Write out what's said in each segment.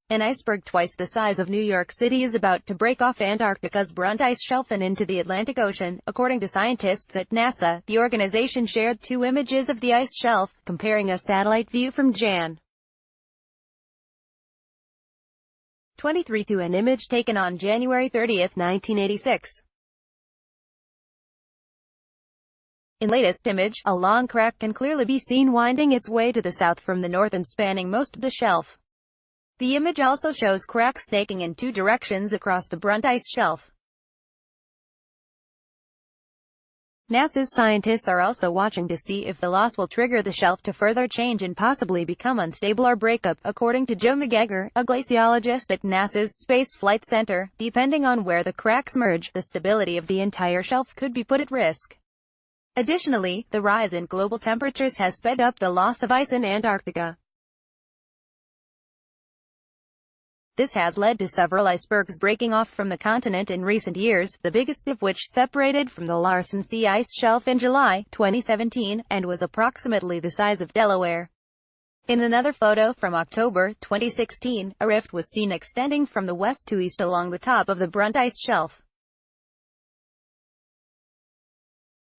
An iceberg twice the size of New York City is about to break off Antarctica's Brunt Ice Shelf and into the Atlantic Ocean, according to scientists at NASA. The organization shared two images of the ice shelf, comparing a satellite view from Jan. 23 to an image taken on January 30, 1986. In latest image, a long crack can clearly be seen winding its way to the south from the north and spanning most of the shelf. The image also shows cracks snaking in two directions across the Brunt Ice Shelf. NASA's scientists are also watching to see if the loss will trigger the shelf to further change and possibly become unstable or break up, according to Joe McGregor, a glaciologist at NASA's Space Flight Center. Depending on where the cracks merge, the stability of the entire shelf could be put at risk. Additionally, the rise in global temperatures has sped up the loss of ice in Antarctica. This has led to several icebergs breaking off from the continent in recent years, the biggest of which separated from the Larsen C ice shelf in July 2017, and was approximately the size of Delaware. In another photo from October 2016, a rift was seen extending from the west to east along the top of the Brunt Ice Shelf.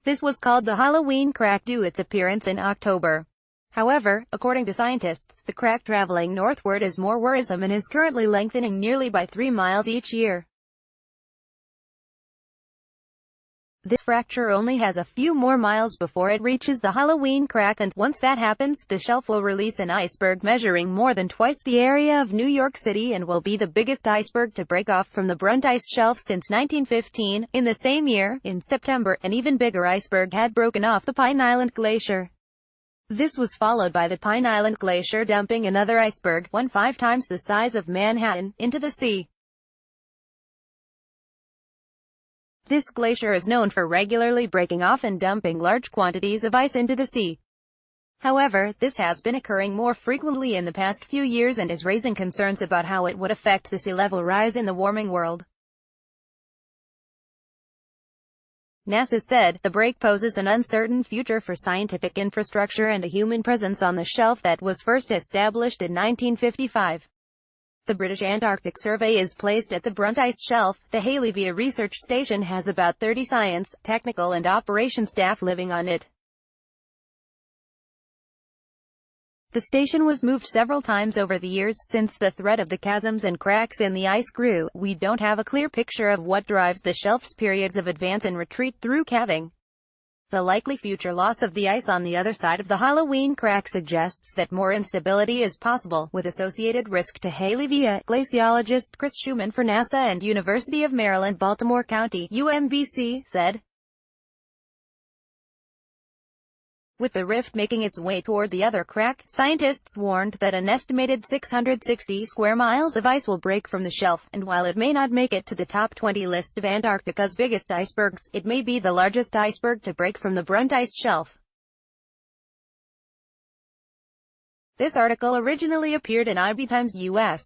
This was called the Halloween crack due its appearance in October. However, according to scientists, the crack traveling northward is more worrisome and is currently lengthening nearly by 3 miles each year. This fracture only has a few more miles before it reaches the Halloween crack, and once that happens, the shelf will release an iceberg measuring more than twice the area of New York City and will be the biggest iceberg to break off from the Brunt Ice Shelf since 1915. In the same year, in September, an even bigger iceberg had broken off the Pine Island Glacier. This was followed by the Pine Island Glacier dumping another iceberg, 5 times the size of Manhattan, into the sea. This glacier is known for regularly breaking off and dumping large quantities of ice into the sea. However, this has been occurring more frequently in the past few years and is raising concerns about how it would affect the sea level rise in the warming world. NASA said, the break poses an uncertain future for scientific infrastructure and a human presence on the shelf that was first established in 1955. The British Antarctic Survey is placed at the Brunt Ice Shelf. The Halevia research station has about 30 science, technical and operation staff living on it. The station was moved several times over the years since the threat of the chasms and cracks in the ice grew. We don't have a clear picture of what drives the shelf's periods of advance and retreat through calving. The likely future loss of the ice on the other side of the Halloween crack suggests that more instability is possible, with associated risk to Halevia, glaciologist Chris Schumann for NASA and University of Maryland Baltimore County, UMBC, said. With the rift making its way toward the other crack, scientists warned that an estimated 660 square miles of ice will break from the shelf, and while it may not make it to the top 20 list of Antarctica's biggest icebergs, it may be the largest iceberg to break from the Brunt Ice Shelf. This article originally appeared in IB Times US.